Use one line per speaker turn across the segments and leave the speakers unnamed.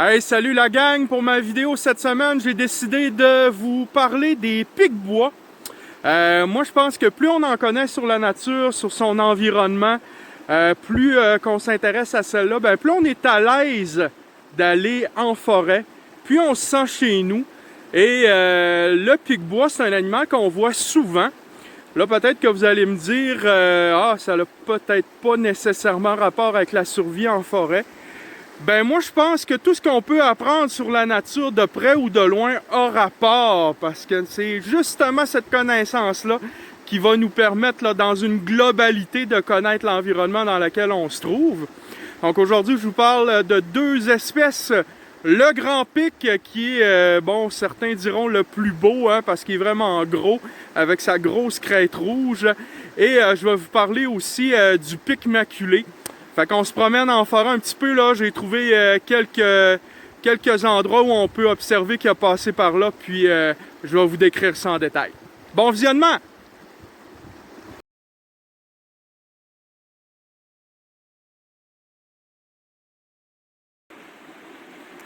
Hey, salut la gang! Pour ma vidéo cette semaine, j'ai décidé de vous parler des pics-bois. Moi, je pense que plus on en connaît sur la nature, sur son environnement, plus qu'on s'intéresse à celle-là, plus on est à l'aise d'aller en forêt, plus on se sent chez nous. Et le pic-bois, c'est un animal qu'on voit souvent. Là, peut-être que vous allez me dire, ça n'a peut-être pas nécessairement rapport avec la survie en forêt. Moi, je pense que tout ce qu'on peut apprendre sur la nature de près ou de loin a rapport, parce que c'est justement cette connaissance-là qui va nous permettre, là, dans une globalité, de connaître l'environnement dans lequel on se trouve. Donc aujourd'hui, je vous parle de deux espèces. Le grand pic, qui est, certains diront le plus beau, parce qu'il est vraiment gros, avec sa grosse crête rouge. Et je vais vous parler aussi du pic maculé. Fait qu'on se promène en forêt un petit peu, là. J'ai trouvé quelques endroits où on peut observer qu'il a passé par là, puis je vais vous décrire ça en détail. Bon visionnement!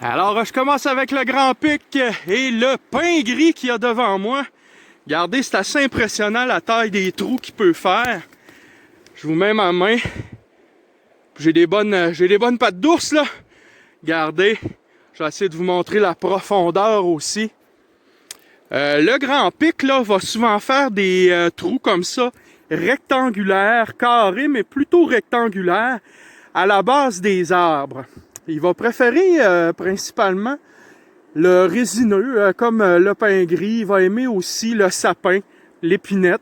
Alors, je commence avec le grand pic et le pin gris qu'il y a devant moi. Regardez, c'est assez impressionnant la taille des trous qu'il peut faire. Je vous mets ma main. J'ai des bonnes pattes d'ours, là. Regardez, je vais essayer de vous montrer la profondeur aussi. Le grand pic, là, va souvent faire des trous comme ça, rectangulaires, carrés, mais plutôt rectangulaires, à la base des arbres. Il va préférer principalement le résineux, comme le pin gris. Il va aimer aussi le sapin, l'épinette.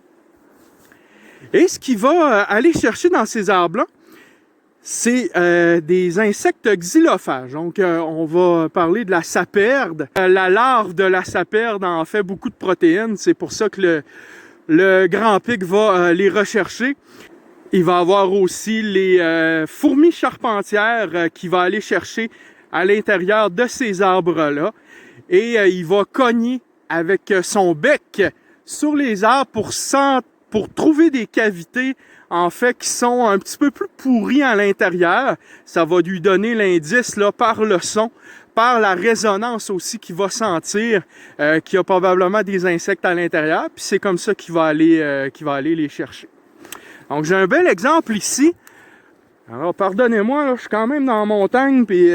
Et ce qu'il va aller chercher dans ces arbres-là, c'est des insectes xylophages. Donc, on va parler de la saperde. La larve de la saperde en fait beaucoup de protéines. C'est pour ça que le grand pic va les rechercher. Il va avoir aussi les fourmis charpentières qui va aller chercher à l'intérieur de ces arbres-là. Et il va cogner avec son bec sur les arbres pour trouver des cavités, en fait, qui sont un petit peu plus pourries à l'intérieur. Ça va lui donner l'indice là par le son, par la résonance aussi qu'il va sentir qu'il y a probablement des insectes à l'intérieur. Puis c'est comme ça qu'il va aller les chercher. Donc j'ai un bel exemple ici. Alors pardonnez-moi, là, je suis quand même dans la montagne, puis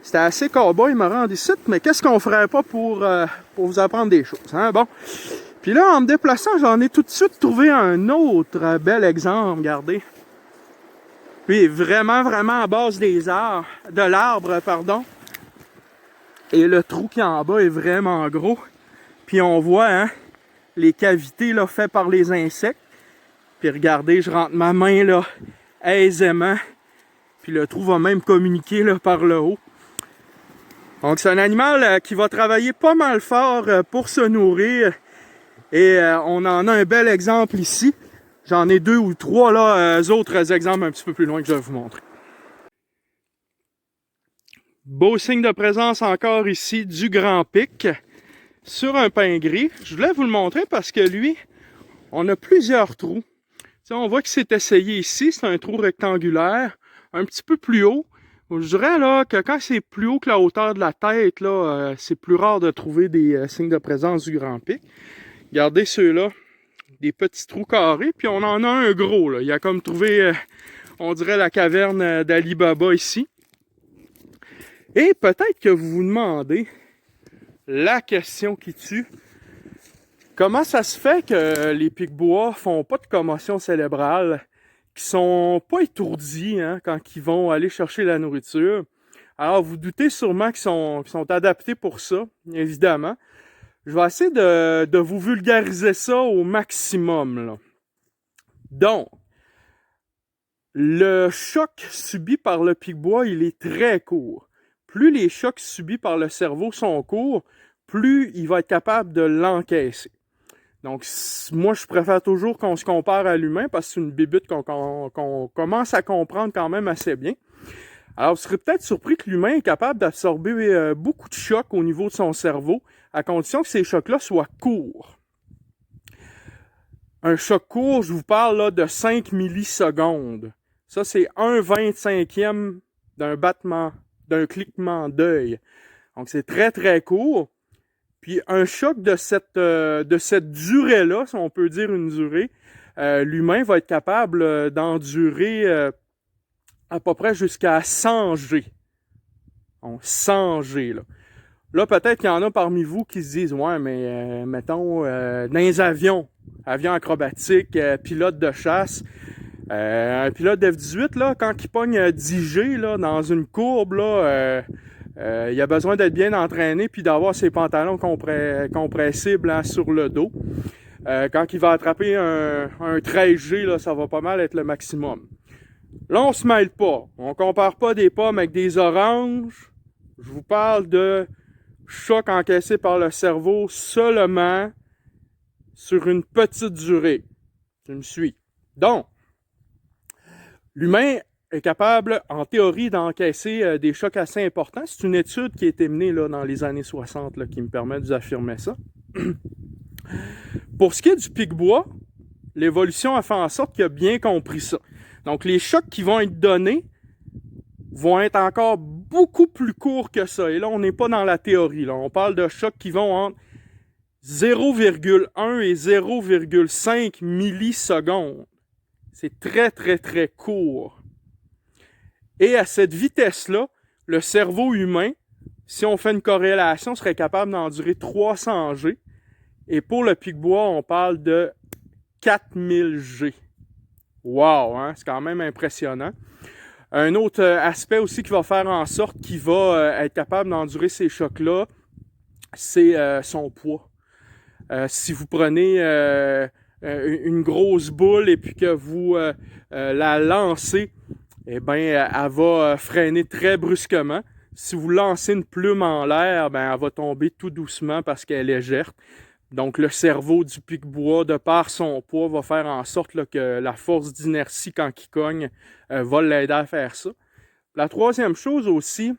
c'était assez cow-boy me rendre ici, mais qu'est-ce qu'on ferait pas pour vous apprendre des choses, hein? Bon. Puis là, en me déplaçant, j'en ai tout de suite trouvé un autre bel exemple, regardez. Lui, vraiment à base de l'arbre, pardon. Et le trou qui est en bas est vraiment gros. Puis on voit, les cavités là, faites par les insectes. Puis regardez, je rentre ma main là aisément. Puis le trou va même communiquer là, par le haut. Donc c'est un animal qui va travailler pas mal fort pour se nourrir. Et on en a un bel exemple ici. J'en ai deux ou trois là, autres exemples un petit peu plus loin que je vais vous montrer. Beau signe de présence encore ici du grand pic sur un pin gris. Je voulais vous le montrer parce que lui, on a plusieurs trous. T'sais, on voit qu'il s'est essayé ici, c'est un trou rectangulaire, un petit peu plus haut. Je dirais là que quand c'est plus haut que la hauteur de la tête, là, c'est plus rare de trouver des signes de présence du grand pic. Regardez ceux-là, des petits trous carrés, puis on en a un gros. Là. Il a comme trouvé, on dirait, la caverne d'Ali Baba ici. Et peut-être que vous vous demandez la question qui tue. Comment ça se fait que les pics-bois font pas de commotion cérébrale, qui sont pas étourdis quand ils vont aller chercher la nourriture? Alors, vous doutez sûrement qu'ils sont adaptés pour ça, évidemment. Je vais essayer de vous vulgariser ça au maximum, là. Donc, le choc subi par le pic-bois, il est très court. Plus les chocs subis par le cerveau sont courts, plus il va être capable de l'encaisser. Donc, moi, je préfère toujours qu'on se compare à l'humain parce que c'est une bébite qu'on commence à comprendre quand même assez bien. Alors, vous serez peut-être surpris que l'humain est capable d'absorber beaucoup de chocs au niveau de son cerveau, à condition que ces chocs-là soient courts. Un choc court, je vous parle là, de 5 millisecondes. Ça, c'est 1/25e d'un battement d'un cliquement d'œil. Donc, c'est très, très court. Puis, un choc de cette durée-là, si on peut dire une durée, l'humain va être capable d'endurer à peu près jusqu'à 100 G. Donc, 100 G, là. Là, peut-être qu'il y en a parmi vous qui se disent « Ouais, mais mettons, dans les avions acrobatiques, pilote de chasse, un pilote d'F-18, là, quand il pogne 10 G là, dans une courbe, là, il a besoin d'être bien entraîné puis d'avoir ses pantalons compressibles hein, sur le dos. Quand il va attraper un 13 G, là, ça va pas mal être le maximum. Là, on se mêle pas. On compare pas des pommes avec des oranges. Je vous parle de choc encaissé par le cerveau seulement sur une petite durée. Tu me suis. Donc, l'humain est capable, en théorie, d'encaisser des chocs assez importants. C'est une étude qui a été menée là, dans les années 60 là, qui me permet de vous affirmer ça. Pour ce qui est du pic-bois, l'évolution a fait en sorte qu'il a bien compris ça. Donc, les chocs qui vont être donnés vont être encore beaucoup plus courts que ça. Et là, on n'est pas dans la théorie. Là. On parle de chocs qui vont entre 0,1 et 0,5 millisecondes. C'est très, très, très court. Et à cette vitesse-là, le cerveau humain, si on fait une corrélation, serait capable d'endurer 300 G. Et pour le pic-bois, on parle de 4000 G. Wow, hein? C'est quand même impressionnant. Un autre aspect aussi qui va faire en sorte qu'il va être capable d'endurer ces chocs-là, c'est son poids. Si vous prenez une grosse boule et puis que vous la lancez, eh bien, elle va freiner très brusquement. Si vous lancez une plume en l'air, ben, elle va tomber tout doucement parce qu'elle est légère. Donc, le cerveau du pic-bois, de par son poids, va faire en sorte là, que la force d'inertie, quand il cogne, va l'aider à faire ça. La troisième chose aussi,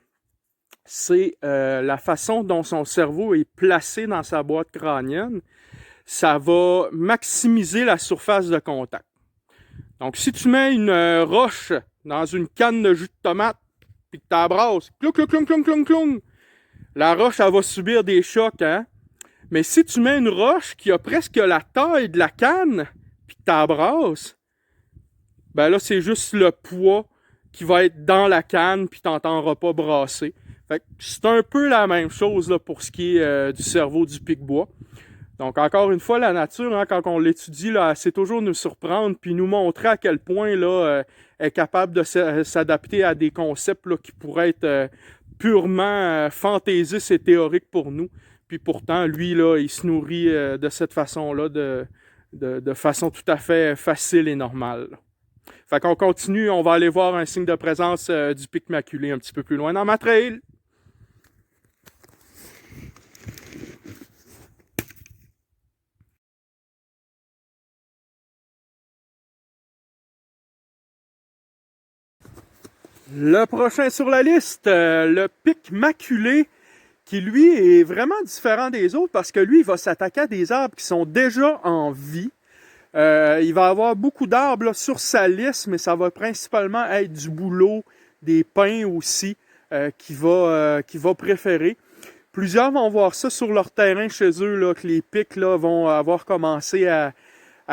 c'est la façon dont son cerveau est placé dans sa boîte crânienne. Ça va maximiser la surface de contact. Donc, si tu mets une roche dans une canne de jus de tomate, puis que tu la brasses, clou, clou, clou, clou, clou, clou, la roche, elle va subir des chocs, hein? Mais si tu mets une roche qui a presque la taille de la canne, puis que tu la brasses, ben là, c'est juste le poids qui va être dans la canne, puis tu n'entendras pas brasser. Fait que c'est un peu la même chose là, pour ce qui est du cerveau du pic-bois. Donc, encore une fois, la nature, hein, quand on l'étudie, là, c'est toujours nous surprendre puis nous montrer à quel point là, elle est capable de s'adapter à des concepts là, qui pourraient être purement fantaisistes et théoriques pour nous. Puis pourtant, lui, là, il se nourrit de cette façon-là, de façon tout à fait facile et normale. Fait qu'on continue, on va aller voir un signe de présence du pic maculé un petit peu plus loin dans ma trail. Le prochain sur la liste, le pic maculé, qui lui est vraiment différent des autres parce que lui, il va s'attaquer à des arbres qui sont déjà en vie. Il va avoir beaucoup d'arbres là, sur sa liste, mais ça va principalement être du bouleau, des pins aussi, qu'il va préférer. Plusieurs vont voir ça sur leur terrain chez eux, là, que les pics là, vont avoir commencé à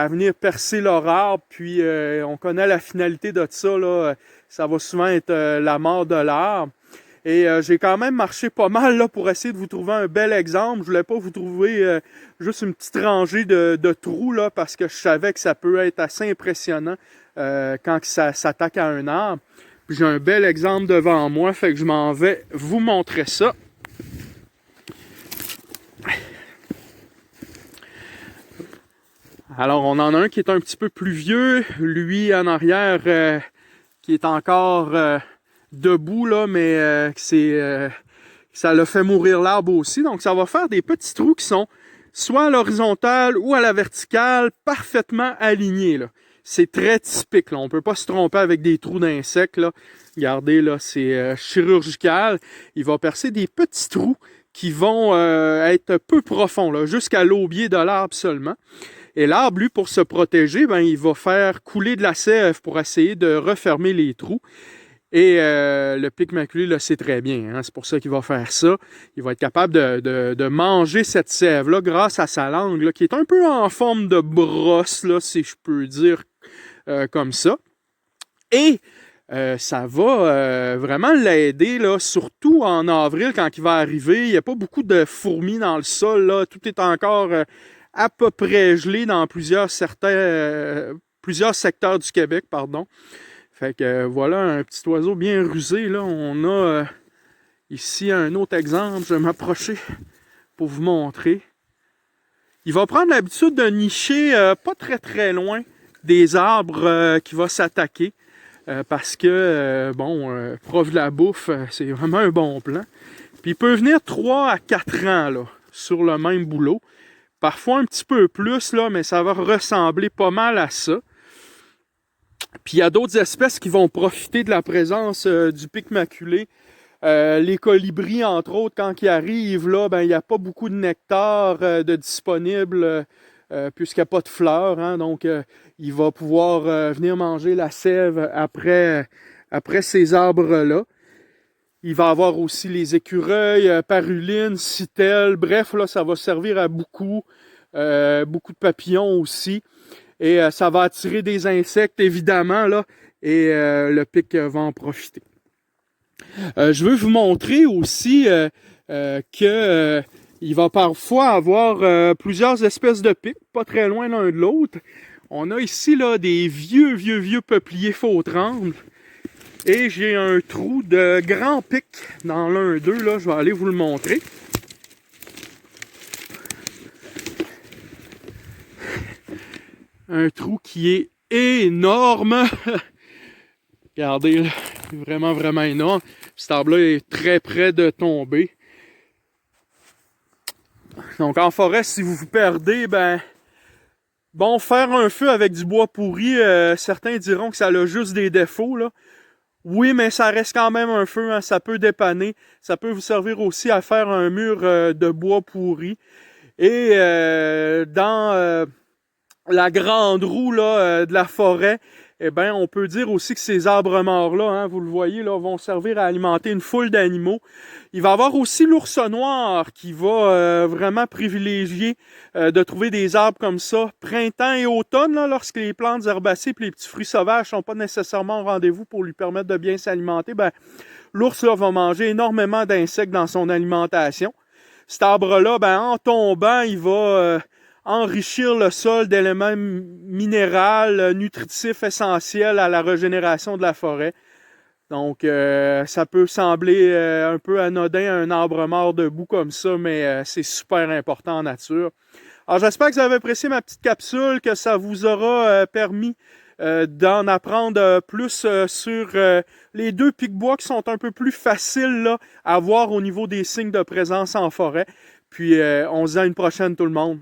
venir percer leur arbre, puis on connaît la finalité de ça, là, ça va souvent être la mort de l'arbre. Et j'ai quand même marché pas mal là, pour essayer de vous trouver un bel exemple. Je voulais pas vous trouver juste une petite rangée de trous, là, parce que je savais que ça peut être assez impressionnant quand ça s'attaque à un arbre. Puis j'ai un bel exemple devant moi, fait que je m'en vais vous montrer ça. Alors, on en a un qui est un petit peu plus vieux. Lui, en arrière, qui est encore debout, là, mais ça l'a fait mourir l'arbre aussi. Donc, ça va faire des petits trous qui sont soit à l'horizontale ou à la verticale, parfaitement alignés, là. C'est très typique, là. On ne peut pas se tromper avec des trous d'insectes, là. Regardez, là, c'est chirurgical. Il va percer des petits trous qui vont être peu profonds, là, jusqu'à l'aubier de l'arbre seulement. Et l'arbre, lui, pour se protéger, ben, il va faire couler de la sève pour essayer de refermer les trous. Et le pic maculé le sait très bien, hein? C'est pour ça qu'il va faire ça. Il va être capable de manger cette sève-là grâce à sa langue, là, qui est un peu en forme de brosse, là, si je peux dire comme ça. Et ça va vraiment l'aider, là, surtout en avril quand il va arriver. Il n'y a pas beaucoup de fourmis dans le sol, là. Tout est encore à peu près gelé dans plusieurs secteurs du Québec, pardon. Fait que voilà un petit oiseau bien rusé, là. On a ici un autre exemple. Je vais m'approcher pour vous montrer. Il va prendre l'habitude de nicher pas très très loin des arbres qui va s'attaquer. Parce que, prof de la bouffe, c'est vraiment un bon plan. Puis il peut venir 3 à 4 ans là, sur le même boulot. Parfois un petit peu plus, là, mais ça va ressembler pas mal à ça. Puis il y a d'autres espèces qui vont profiter de la présence du pic maculé. Les colibris, entre autres, quand ils arrivent, là, ben, il n'y a pas beaucoup de nectar de disponible puisqu'il n'y a pas de fleurs. Hein, donc, il va pouvoir venir manger la sève après ces arbres-là. Il va avoir aussi les écureuils, parulines, citelles. Bref, là, ça va servir à beaucoup de papillons aussi. Et ça va attirer des insectes, évidemment, là, et le pic va en profiter. Je veux vous montrer aussi que il va parfois avoir plusieurs espèces de pics, pas très loin l'un de l'autre. On a ici là, des vieux peupliers faux-trembles. Et j'ai un trou de grand pic dans l'un d'eux, là. Je vais aller vous le montrer. Un trou qui est énorme. Regardez, là, vraiment, vraiment énorme. Cet arbre-là est très près de tomber. Donc en forêt, si vous vous perdez, ben bon, faire un feu avec du bois pourri, certains diront que ça a juste des défauts, là. Oui, mais ça reste quand même un feu, hein, ça peut dépanner. Ça peut vous servir aussi à faire un mur de bois pourri. Et dans la grande roue là, de la forêt, eh bien, on peut dire aussi que ces arbres morts-là, hein, vous le voyez, là, vont servir à alimenter une foule d'animaux. Il va y avoir aussi l'ours noir qui va vraiment privilégier de trouver des arbres comme ça, printemps et automne, là, lorsque les plantes herbacées et les petits fruits sauvages ne sont pas nécessairement au rendez-vous pour lui permettre de bien s'alimenter. Ben, l'ours là, va manger énormément d'insectes dans son alimentation. Cet arbre-là, ben, en tombant, il va enrichir le sol d'éléments minéraux, nutritifs essentiels à la régénération de la forêt. Donc, ça peut sembler un peu anodin, un arbre mort debout comme ça, mais c'est super important en nature. Alors, j'espère que vous avez apprécié ma petite capsule, que ça vous aura permis d'en apprendre plus sur les deux pics-bois qui sont un peu plus faciles là, à voir au niveau des signes de présence en forêt. Puis, on se dit à une prochaine tout le monde.